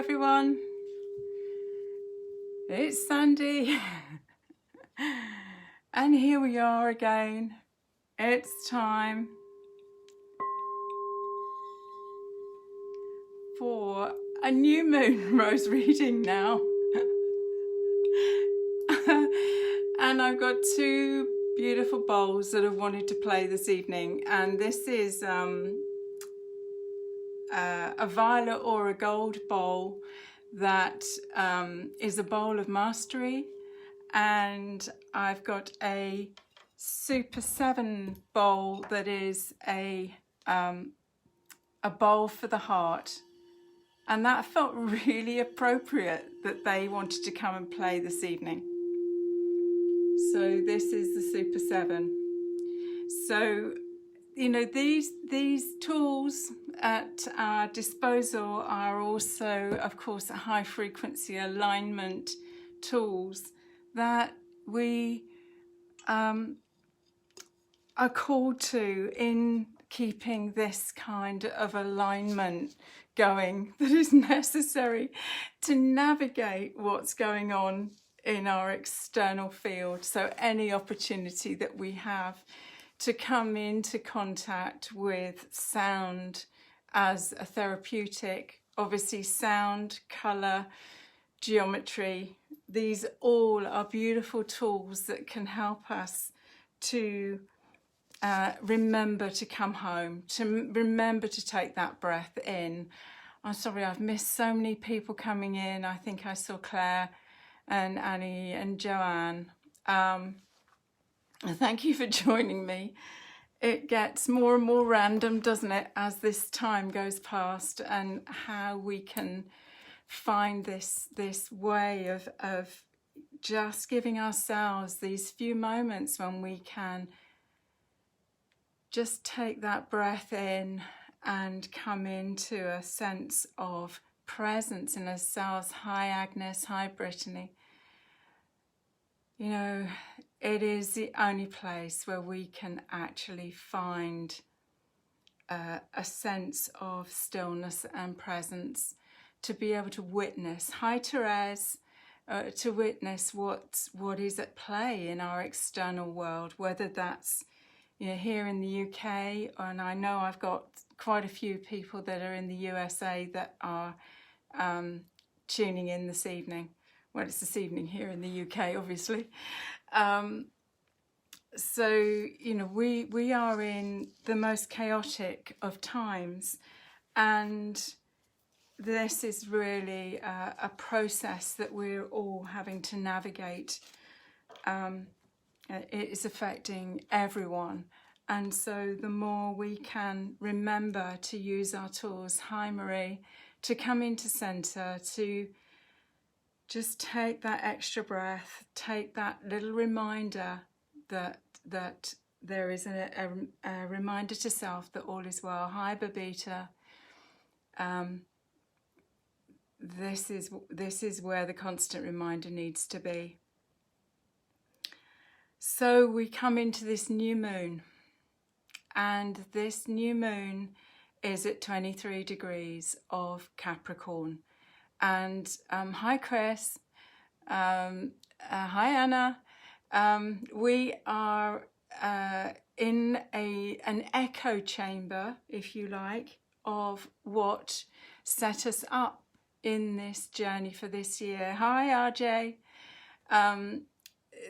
everyone, it's Sandy and here we are again. It's time for a new moon rose reading now. And I've got two beautiful bowls that I've wanted to play this evening, and this is a violet or a gold bowl that is a bowl of mastery, and I've got a Super 7 bowl that is a bowl for the heart, and that felt really appropriate that they wanted to come and play this evening. So this is the Super 7. So, you know, these tools at our disposal are also, of course, high frequency alignment tools that we are called to in keeping this kind of alignment going that is necessary to navigate what's going on in our external field. So any opportunity that we have to come into contact with sound as a therapeutic, obviously sound, colour, geometry, these all are beautiful tools that can help us to remember to come home, to remember to take that breath in. I'm sorry, I've missed so many people coming in. I think I saw Claire and Annie and Joanne. Thank you for joining me. It gets more and more random, doesn't it, as this time goes past, and how we can find this way of just giving ourselves these few moments when we can just take that breath in and come into a sense of presence in ourselves. Hi Agnes, hi Brittany. You know, it is the only place where we can actually find a sense of stillness and presence, to be able to witness. Hi Therese, to witness what is at play in our external world, whether that's, you know, here in the UK, and I know I've got quite a few people that are in the USA that are tuning in this evening. Well, it's this evening here in the UK, obviously. So, you know, we are in the most chaotic of times, and this is really a process that we're all having to navigate. It is affecting everyone, and so the more we can remember to use our tools, hi Marie, to come into centre, to just take that extra breath, take that little reminder that there is a reminder to self that all is well. Hi Babita. This is where the constant reminder needs to be. So we come into this new moon, and this new moon is at 23 degrees of Capricorn. And hi Chris, hi Anna. We are in an echo chamber, if you like, of what set us up in this journey for this year. Hi RJ.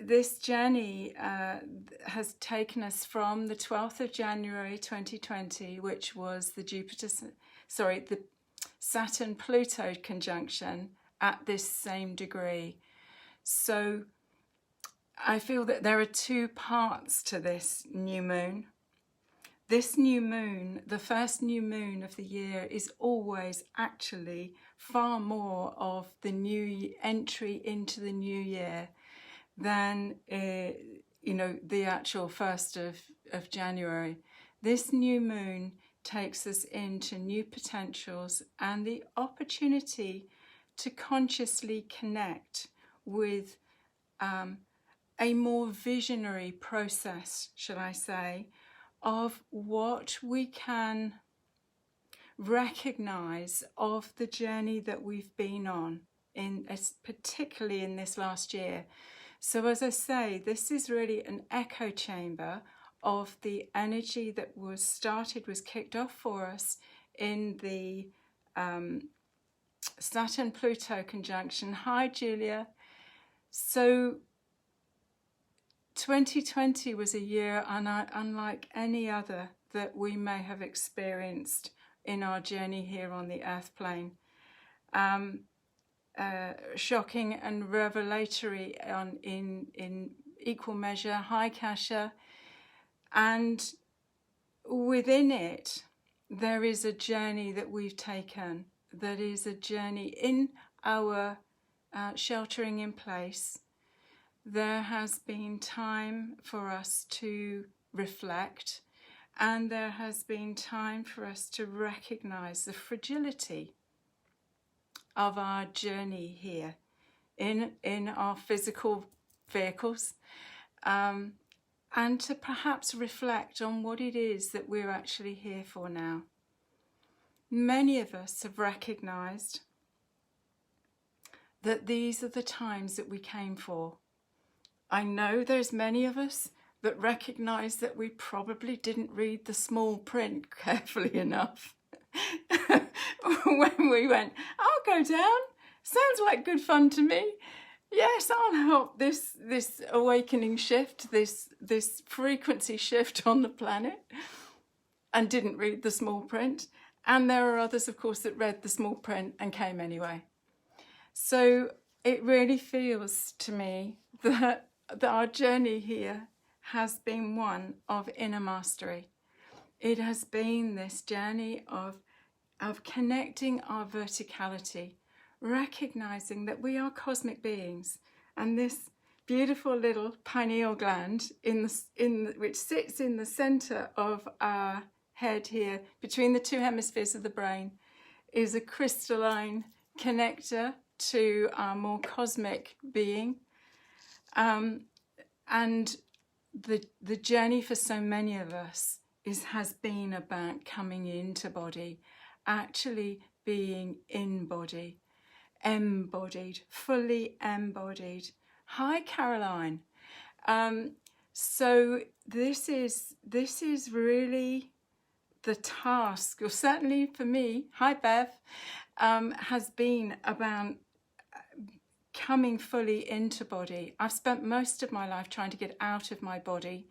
This journey has taken us from the 12th of January 2020, which was the Saturn-Pluto conjunction at this same degree. So I feel that there are two parts to this new moon. This new moon, the first new moon of the year, is always actually far more of the new entry into the new year than you know, the actual 1st of January. This new moon takes us into new potentials and the opportunity to consciously connect with a more visionary process, shall I say, of what we can recognize of the journey that we've been on, particularly in this last year. So as I say, this is really an echo chamber of the energy that was kicked off for us in the Saturn-Pluto conjunction. Hi, Julia. So 2020 was a year unlike any other that we may have experienced in our journey here on the earth plane. Shocking and revelatory in equal measure. Hi, Kasha. And within it, there is a journey that we've taken, that is a journey in our sheltering in place. There has been time for us to reflect, and there has been time for us to recognize the fragility of our journey here in our physical vehicles, and to perhaps reflect on what it is that we're actually here for now. Many of us have recognized that these are the times that we came for. I know there's many of us that recognize that we probably didn't read the small print carefully enough. When we went, I'll go down, sounds like good fun to me. Yes, I'll help this awakening shift, this frequency shift on the planet, and didn't read the small print. And there are others, of course, that read the small print and came anyway. So it really feels to me that our journey here has been one of inner mastery. It has been this journey of connecting our verticality, recognizing that we are cosmic beings, and this beautiful little pineal gland which sits in the center of our head here, between the two hemispheres of the brain, is a crystalline connector to our more cosmic being. And the journey for so many of us has been about coming into body, actually being in body, embodied, fully embodied. Hi, Caroline. So this is really the task, or certainly for me, hi Bev, has been about coming fully into body. I've spent most of my life trying to get out of my body.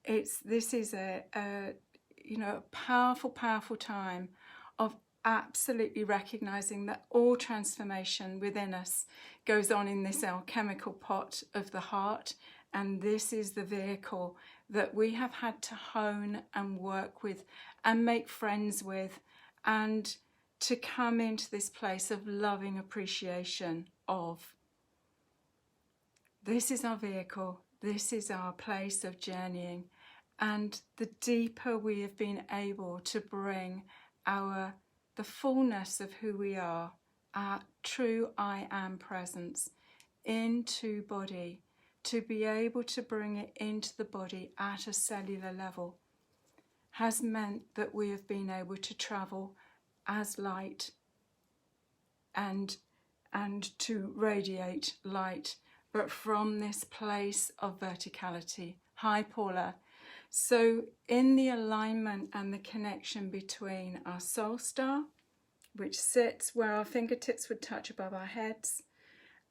This is a powerful time of absolutely recognizing that all transformation within us goes on in this alchemical pot of the heart, and this is the vehicle that we have had to hone and work with and make friends with, and to come into this place of loving appreciation of. This is our vehicle, this is our place of journeying, and the deeper we have been able to bring the fullness of who we are, our true I am presence, into body, to be able to bring it into the body at a cellular level, has meant that we have been able to travel as light and to radiate light, but from this place of verticality. Hi, Paula. So in the alignment and the connection between our soul star, which sits where our fingertips would touch above our heads,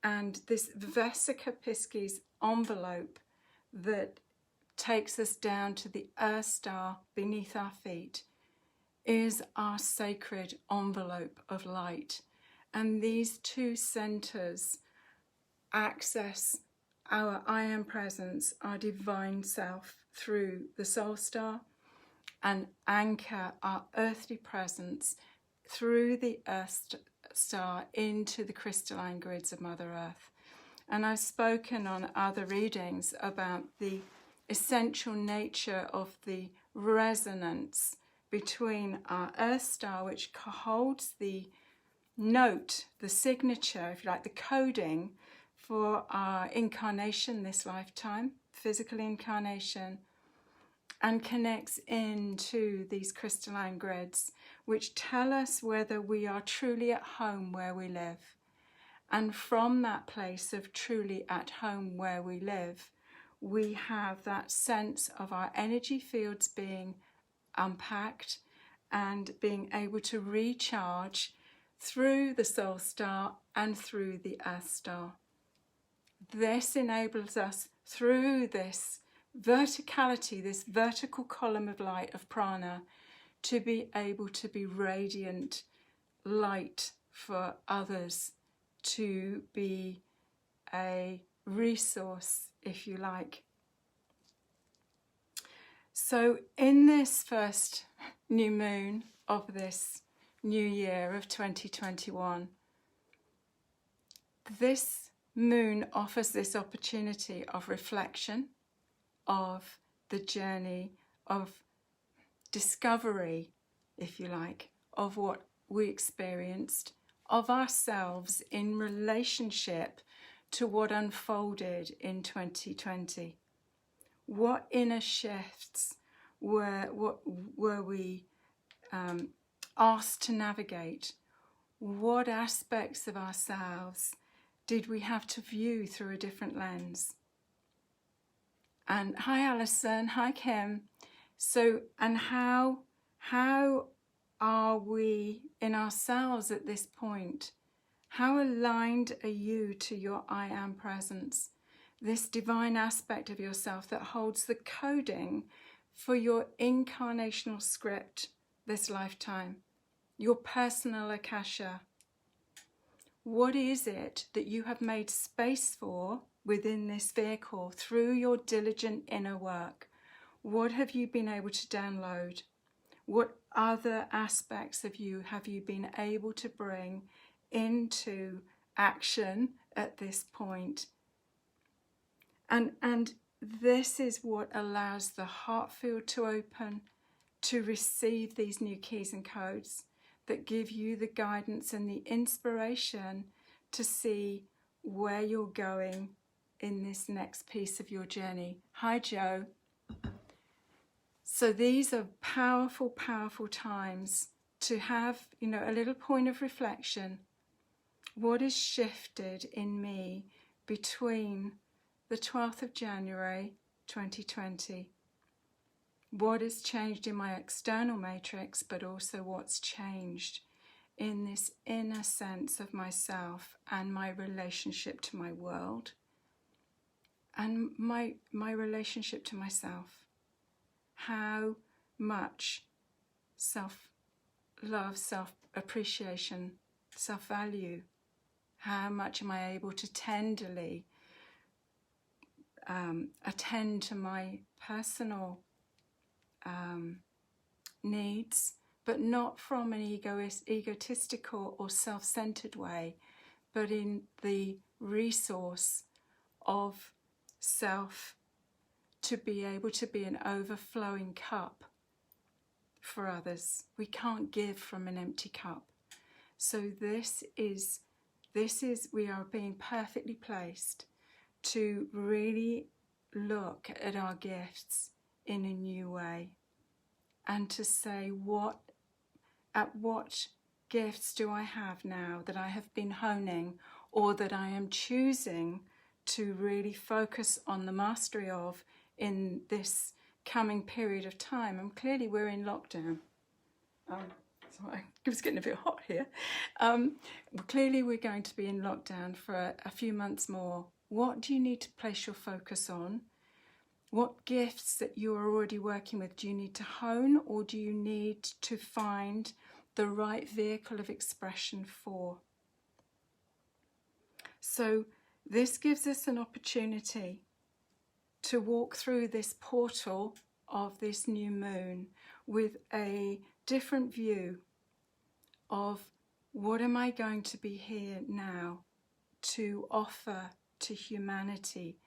and this Vesica Piscis envelope that takes us down to the Earth star beneath our feet, is our sacred envelope of light. And these two centers access our I am presence, our divine self, through the soul star, and anchor our earthly presence through the Earth star into the crystalline grids of Mother Earth. And I've spoken on other readings about the essential nature of the resonance between our Earth star, which holds the note, the signature, if you like, the coding for our incarnation this lifetime, physical incarnation, and connects into these crystalline grids, which tell us whether we are truly at home where we live. And from that place of truly at home where we live, we have that sense of our energy fields being unpacked and being able to recharge through the soul star and through the earth star. This enables us through this verticality, this vertical column of light of prana, to be able to be radiant light for others, to be a resource, if you like. So in this first new moon of this new year of 2021, this moon offers this opportunity of reflection, of the journey of discovery, if you like, of what we experienced, of ourselves in relationship to what unfolded in 2020. What inner shifts were we asked to navigate? What aspects of ourselves did we have to view through a different lens? And hi Alison, hi Kim. So, and how are we in ourselves at this point? How aligned are you to your I am presence? This divine aspect of yourself that holds the coding for your incarnational script this lifetime, your personal Akasha. What is it that you have made space for within this vehicle through your diligent inner work? What have you been able to download? What other aspects of you have you been able to bring into action at this point? And this is what allows the heart field to open, to receive these new keys and codes that give you the guidance and the inspiration to see where you're going in this next piece of your journey. Hi, Joe. So these are powerful, powerful times to have, a little point of reflection. What has shifted in me between the 12th of January 2020? What has changed in my external matrix, but also what's changed in this inner sense of myself and my relationship to my world and my relationship to myself? How much self-love, self-appreciation, self-value, how much am I able to tenderly attend to my personal needs, but not from an egotistical or self-centered way, but in the resource of self, to be able to be an overflowing cup for others. We can't give from an empty cup. So this is we are being perfectly placed to really look at our gifts in a new way and to say, what gifts do I have now that I have been honing, or that I am choosing to really focus on the mastery of in this coming period of time? And clearly we're in lockdown. Sorry, it's getting a bit hot here. Clearly we're going to be in lockdown for a few months more. What do you need to place your focus on? What gifts that you are already working with do you need to hone, or do you need to find the right vehicle of expression for? So this gives us an opportunity to walk through this portal of this new moon with a different view of what am I going to be here now to offer to humanity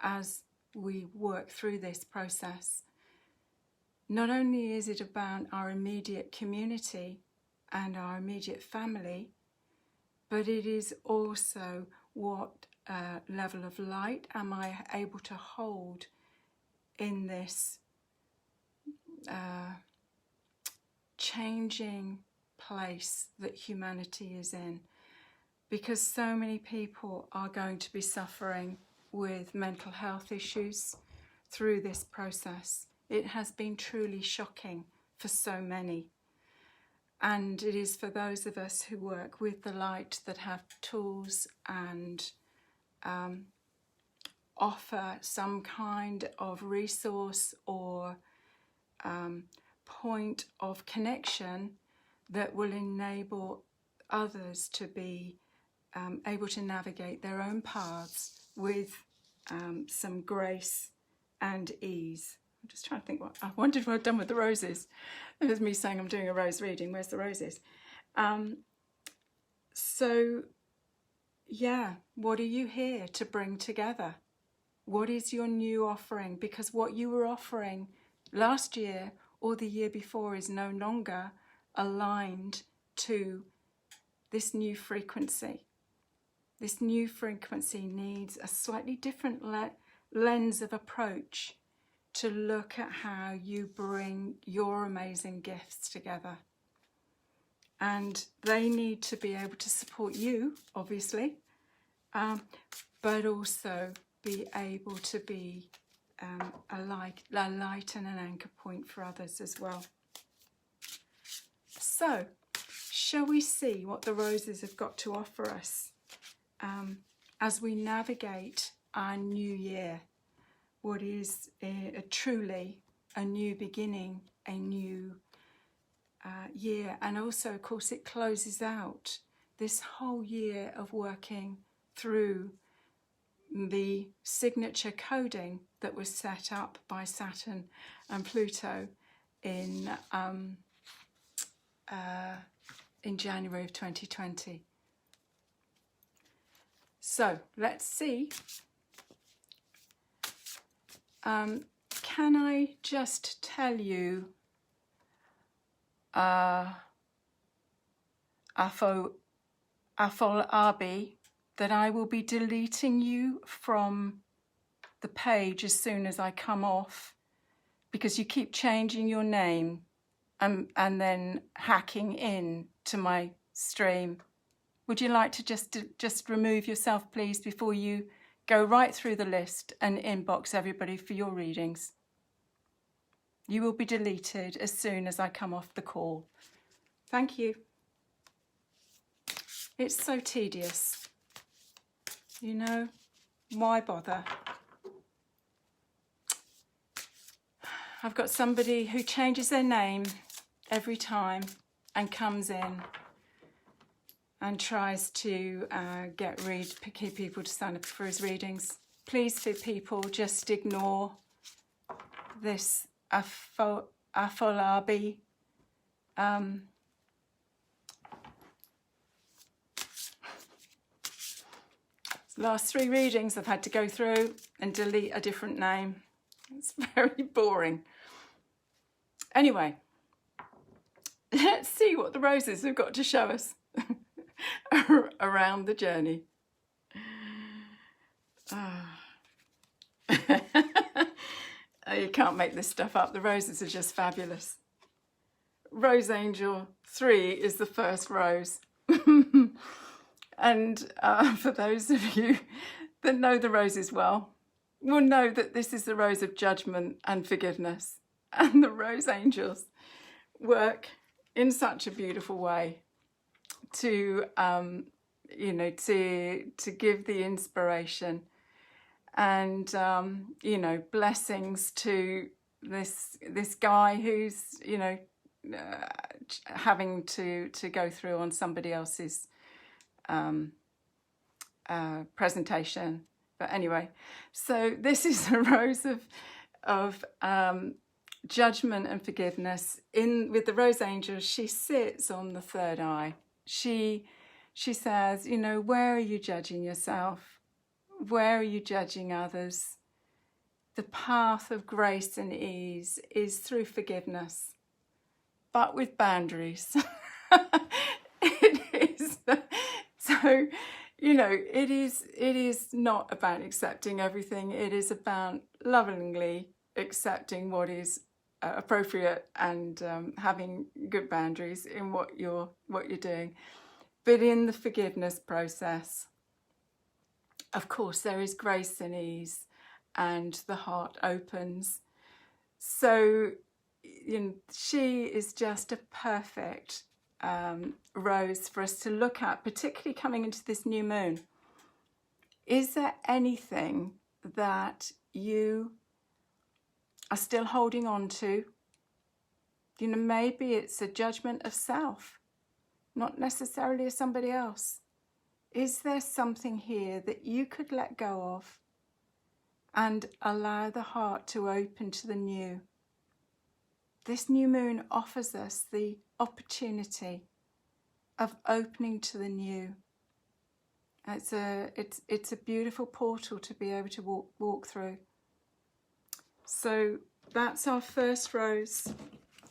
as we work through this process. Not only is it about our immediate community and our immediate family, but it is also what level of light am I able to hold in this changing place that humanity is in, because so many people are going to be suffering with mental health issues through this process. It has been truly shocking for so many. And it is for those of us who work with the light that have tools and offer some kind of resource or point of connection that will enable others to be able to navigate their own paths with some grace and ease. I'm just trying to think what I wondered what I'd done with the roses. It was me saying I'm doing a rose reading. Where's the roses? So yeah, what are you here to bring together? What is your new offering? Because what you were offering last year or the year before is no longer aligned to this new frequency. This new frequency needs a slightly different lens of approach to look at how you bring your amazing gifts together. And they need to be able to support you, obviously, but also be able to be a light and an anchor point for others as well. So, shall we see what the roses have got to offer us as we navigate our new year? What is truly a new beginning, a new year. And also, of course, it closes out this whole year of working through the signature coding that was set up by Saturn and Pluto in January of 2020. So let's see. Can I just tell you, Afol Arbi, that I will be deleting you from the page as soon as I come off, because you keep changing your name and then hacking in to my stream. Would you like to just remove yourself, please, before you go right through the list and inbox everybody for your readings? You will be deleted as soon as I come off the call. Thank you. It's so tedious. You know, why bother? I've got somebody who changes their name every time and comes in and tries to keep people to sign up for his readings. Please, for people, just ignore this Afolabi. Last 3 readings I've had to go through and delete a different name. It's very boring. Anyway, let's see what the roses have got to show us around the journey. You can't make this stuff up. The roses are just fabulous. Rose Angel 3 is the first rose. And for those of you that know the roses well, will know that this is the rose of judgment and forgiveness. And the rose angels work in such a beautiful way to, to give the inspiration and, blessings to this guy who's, having to go through on somebody else's presentation. But anyway, so this is a rose of judgment and forgiveness. With the rose angel, she sits on the third eye. She says, where are you judging yourself? Where are you judging others? The path of grace and ease is through forgiveness, but with boundaries. It is. So, it is not about accepting everything. It is about lovingly accepting what is appropriate and having good boundaries in what you're doing. But in the forgiveness process, of course, there is grace and ease, and the heart opens. So, she is just a perfect rose for us to look at, particularly coming into this new moon. Is there anything that you are still holding on to? Maybe it's a judgment of self, not necessarily of somebody else. Is there something here that you could let go of and allow the heart to open to the new? This new moon offers us the opportunity of opening to the new. It's a beautiful portal to be able to walk through. So that's our first rose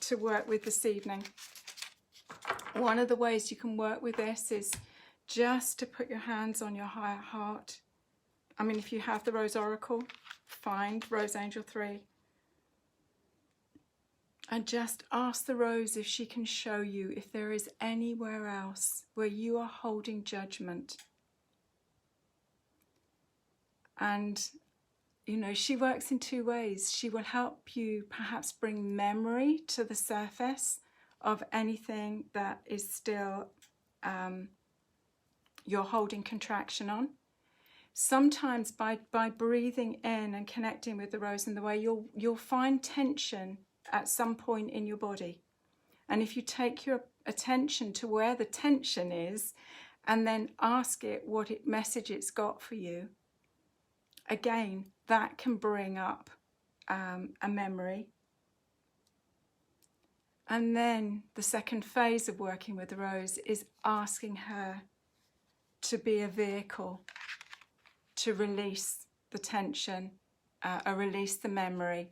to work with this evening. One of the ways you can work with this is just to put your hands on your higher heart. I mean, if you have the Rose Oracle, find Rose Angel 3. And just ask the rose if she can show you if there is anywhere else where you are holding judgment. And, she works in two ways. She will help you perhaps bring memory to the surface of anything that is still you're holding contraction on. Sometimes by breathing in and connecting with the rose in the way, you'll find tension at some point in your body. And if you take your attention to where the tension is and then ask it what message it's got for you, again, that can bring up a memory. And then the second phase of working with the rose is asking her to be a vehicle to release the tension, release the memory.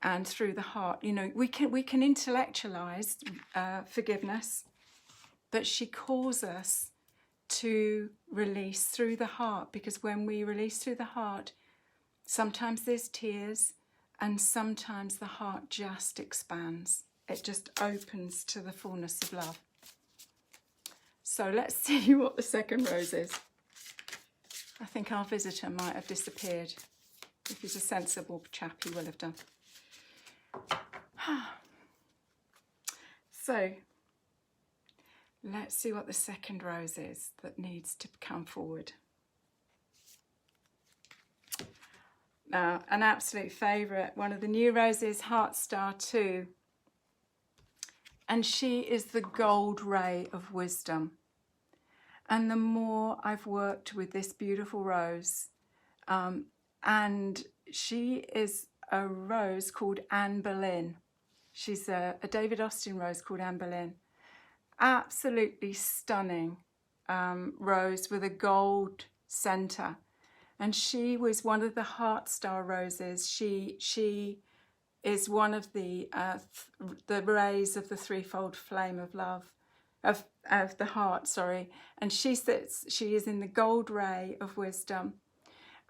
And through the heart, we can intellectualize forgiveness, but she calls us to release through the heart, because when we release through the heart, sometimes there's tears and sometimes the heart just expands. It just opens to the fullness of love. So let's see what the second rose is. I think our visitor might have disappeared. If he's a sensible chap, he will have done. So let's see what the second rose is that needs to come forward. Now, an absolute favourite, one of the new roses, Heart Star 2. And she is the gold ray of wisdom. And the more I've worked with this beautiful rose, and she is a rose called Anne Boleyn. She's a David Austin rose called Anne Boleyn. Absolutely stunning rose with a gold centre. And she was one of the Heart Star roses. She is one of the rays of the threefold flame of love, of the heart, sorry. And she is in the gold ray of wisdom.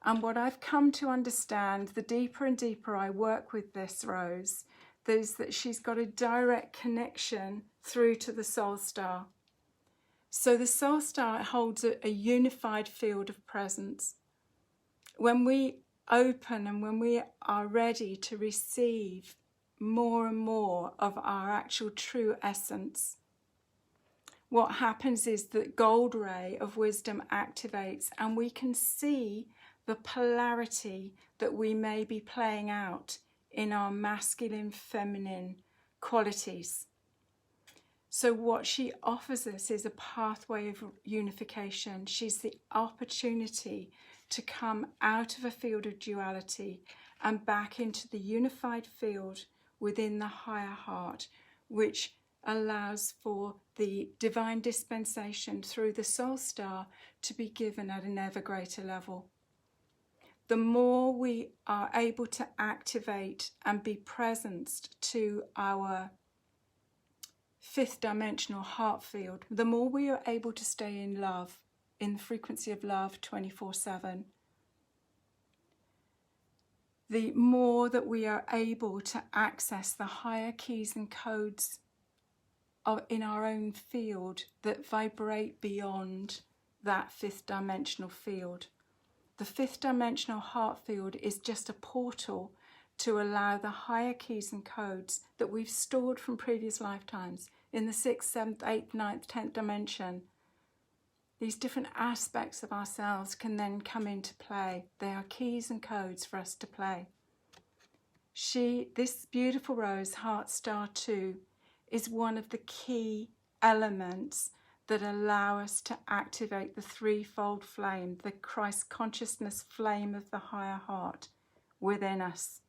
And what I've come to understand, the deeper and deeper I work with this rose, is that she's got a direct connection through to the soul star. So the soul star holds a unified field of presence. When we open and when we are ready to receive more and more of our actual true essence, what happens is that gold ray of wisdom activates and we can see the polarity that we may be playing out in our masculine, feminine qualities. So what she offers us is a pathway of unification. She's the opportunity to come out of a field of duality and back into the unified field within the higher heart, which allows for the divine dispensation through the soul star to be given at an ever greater level. The more we are able to activate and be present to our fifth dimensional heart field, the more we are able to stay in love, in the frequency of love 24/7. the more that we are able to access the higher keys and codes in our own field that vibrate beyond that fifth dimensional field. The fifth dimensional heart field is just a portal to allow the higher keys and codes that we've stored from previous lifetimes in the 6th, 7th, 8th, 9th, 10th dimension. These different aspects of ourselves can then come into play. They are keys and codes for us to play. This beautiful rose, Heart Star 2, is one of the key elements that allow us to activate the threefold flame, the Christ consciousness flame of the higher heart within us.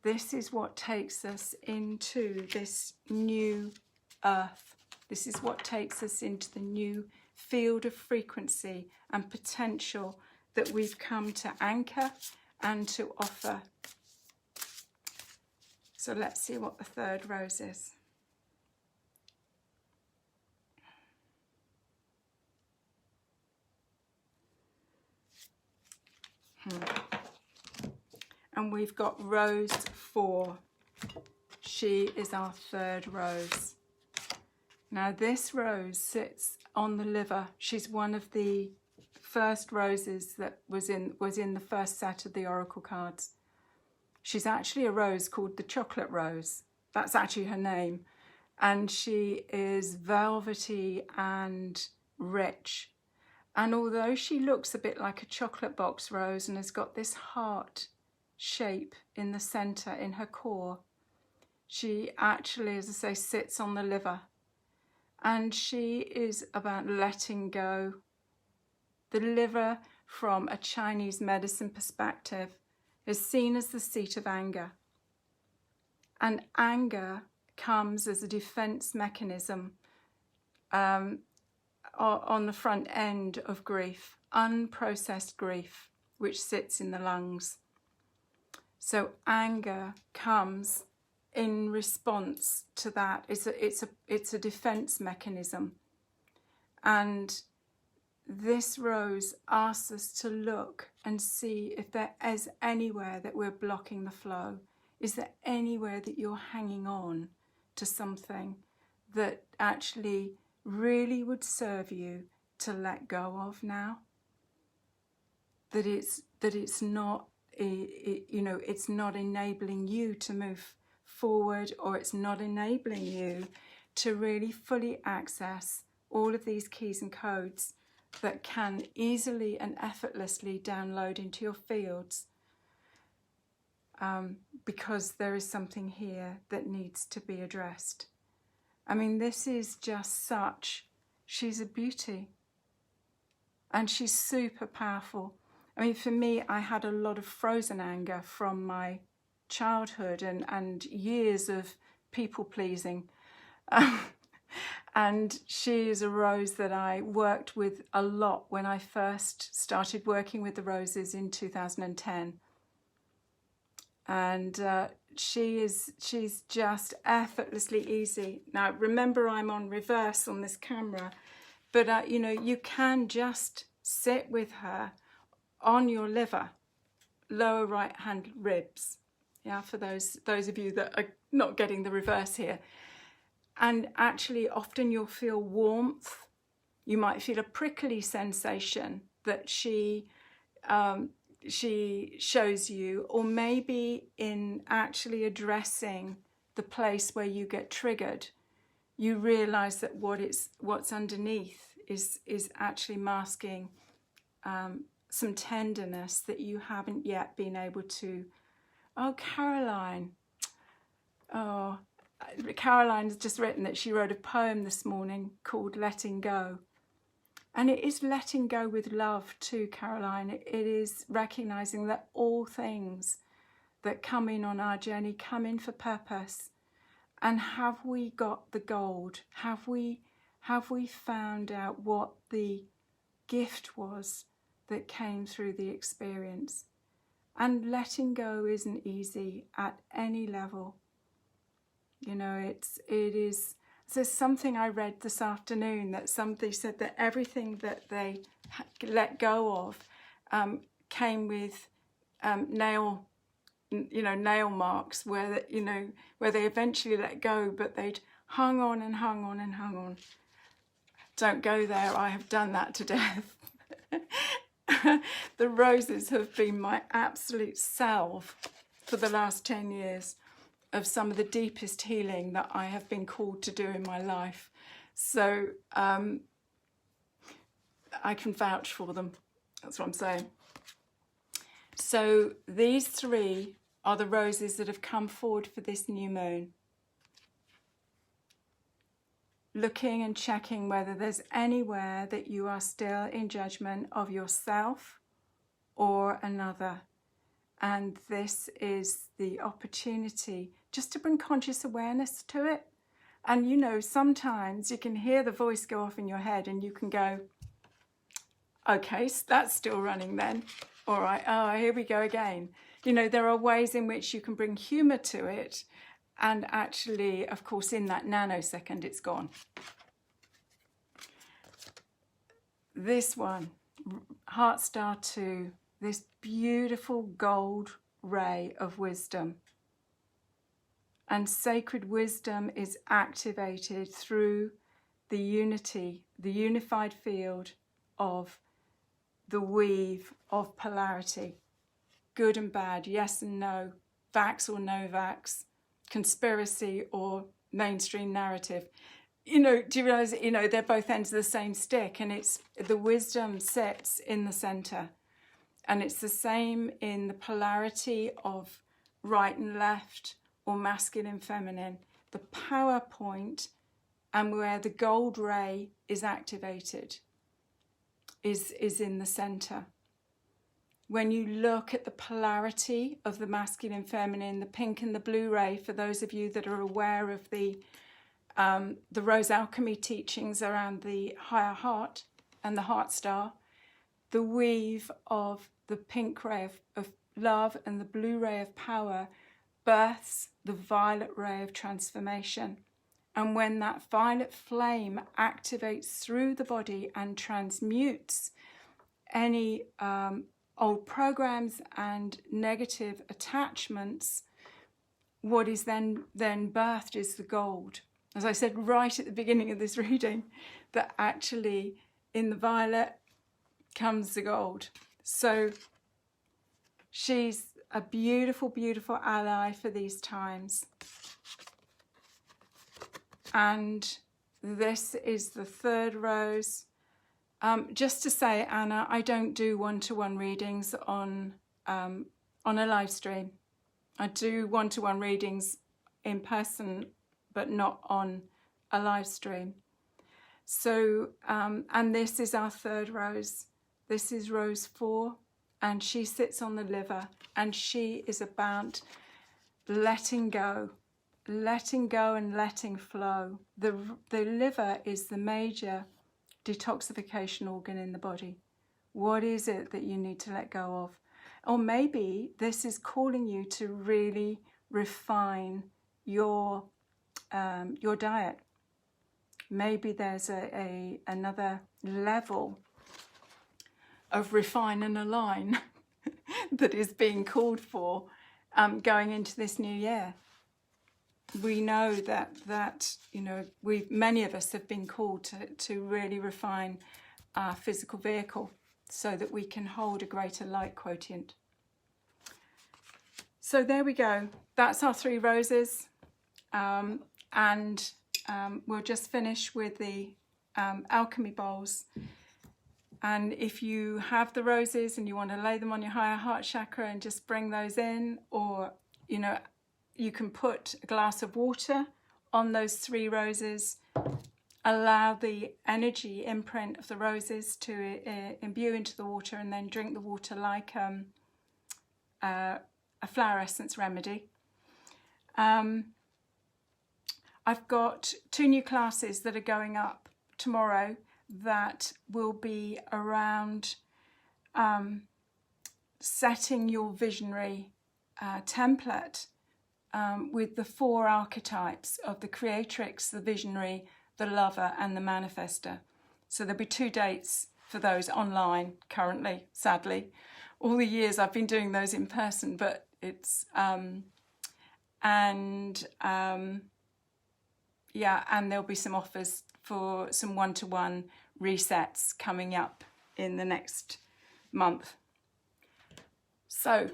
This is what takes us into this new earth. This is what takes us into the new field of frequency and potential that we've come to anchor and to offer. So let's see what the third rose is. And we've got rose 4. She is our third rose. Now this rose sits on the liver. She's one of the first roses that was in the first set of the oracle cards. She's actually a rose called the chocolate rose. That's actually her name. And she is velvety and rich. And although she looks a bit like a chocolate box rose and has got this heart shape in the center, in her core, she actually, as I say, sits on the liver. And she is about letting go. The liver, from a Chinese medicine perspective, is seen as the seat of anger. And anger comes as a defense mechanism on the front end of grief, unprocessed grief, which sits in the lungs. So anger comes in response to that. It's a defense mechanism. And this rose asks us to look and see if there is anywhere that we're blocking the flow. Is there anywhere that you're hanging on to something that actually really would serve you to let go of now? That it's not, it's not enabling you to move forward, or it's not enabling you to really fully access all of these keys and codes that can easily and effortlessly download into your fields, because there is something here that needs to be addressed. I mean, this is just she's a beauty, and she's super powerful. I mean, for me, I had a lot of frozen anger from my childhood and years of people pleasing. And she is a rose that I worked with a lot when I first started working with the roses in 2010. And she's just effortlessly easy. Now, remember, I'm on reverse on this camera, but you can just sit with her on your liver, lower right hand ribs. Yeah, for those of you that are not getting the reverse here. And actually, often you'll feel warmth. You might feel a prickly sensation that she shows you, or maybe in actually addressing the place where you get triggered, you realize that what's underneath is actually masking some tenderness that you haven't yet been able to. Oh, Caroline. Oh, Caroline's just written that she wrote a poem this morning called Letting Go. And it is letting go with love too, Caroline. It is recognizing that all things that come in on our journey come in for purpose. And have we got the gold? Have we found out what the gift was that came through the experience? And letting go isn't easy at any level. It is. There's something I read this afternoon that somebody said that everything that they let go of came with nail nail marks where, where they eventually let go, but they'd hung on and hung on and hung on. Don't go there, I have done that to death. The roses have been my absolute salve for the last 10 years of some of the deepest healing that I have been called to do in my life. So I can vouch for them. That's what I'm saying. So these three are the roses that have come forward for this new moon. Looking and checking whether there's anywhere that you are still in judgment of yourself or another. And this is the opportunity just to bring conscious awareness to it. And sometimes you can hear the voice go off in your head and you can go, okay, so that's still running then. All right, oh, here we go again. There are ways in which you can bring humour to it, and actually, of course, in that nanosecond, it's gone. This one, Heart Star 2, this beautiful gold ray of wisdom. And sacred wisdom is activated through the unity, the unified field of the weave of polarity, good and bad, yes and no, vax or no vax, conspiracy or mainstream narrative. Do you realise, they're both ends of the same stick, and it's the wisdom sits in the centre. And it's the same in the polarity of right and left or masculine, feminine. The power point and where the gold ray is activated is in the centre. When you look at the polarity of the masculine, feminine, the pink and the blue ray, for those of you that are aware of the Rose Alchemy teachings around the higher heart and the heart star, the weave of the pink ray of love and the blue ray of power births the violet ray of transformation. And when that violet flame activates through the body and transmutes any old programs and negative attachments, what is then birthed is the gold. As I said right at the beginning of this reading, that actually in the violet comes the gold. So she's a beautiful, beautiful ally for these times. And this is the third rose. Just to say, Anna, I don't do one-to-one readings on a live stream. I do one-to-one readings in person, but not on a live stream. So, and this is our third rose. This is rose 4, and she sits on the liver, and she is about letting go and letting flow. The liver is the major detoxification organ in the body. What is it that you need to let go of? Or maybe this is calling you to really refine your diet. Maybe there's another level of refine and align that is being called for going into this new year. We know that many of us have been called to really refine our physical vehicle so that we can hold a greater light quotient. So there we go. That's our 3 roses. And we'll just finish with the alchemy bowls. And if you have the roses and you want to lay them on your higher heart chakra and just bring those in, or you can put a glass of water on those 3 roses, allow the energy imprint of the roses to imbue into the water, and then drink the water like a flower essence remedy. I've got 2 new classes that are going up tomorrow that will be around setting your visionary template with the 4 archetypes of the creatrix, the visionary, the lover and the manifester. So there'll be 2 dates for those online currently, sadly. All the years I've been doing those in person, but It's yeah, and there'll be some offers for some one-to-one resets coming up in the next month. So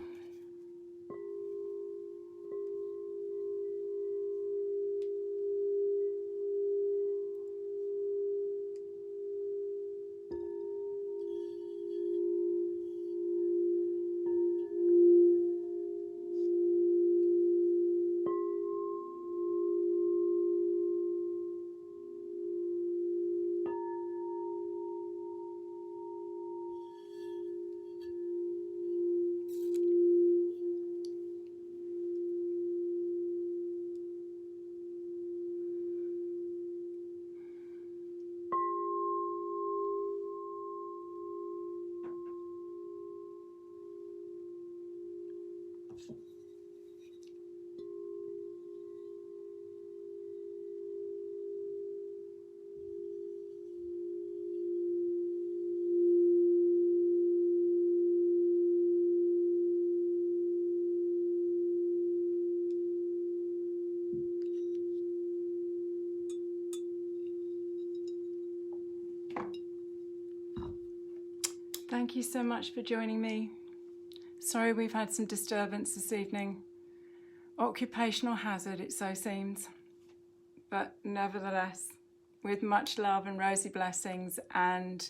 thank you so much for joining me. Sorry we've had some disturbance this evening. Occupational hazard, it so seems. But nevertheless, with much love and rosy blessings, and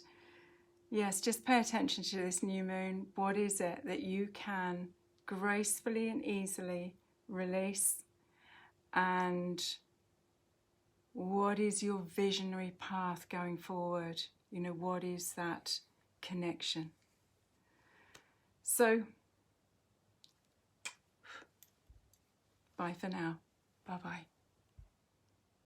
yes, just pay attention to this new moon. What is it that you can gracefully and easily release? And what is your visionary path going forward? You know, what is that connection? So, bye for now. Bye-bye.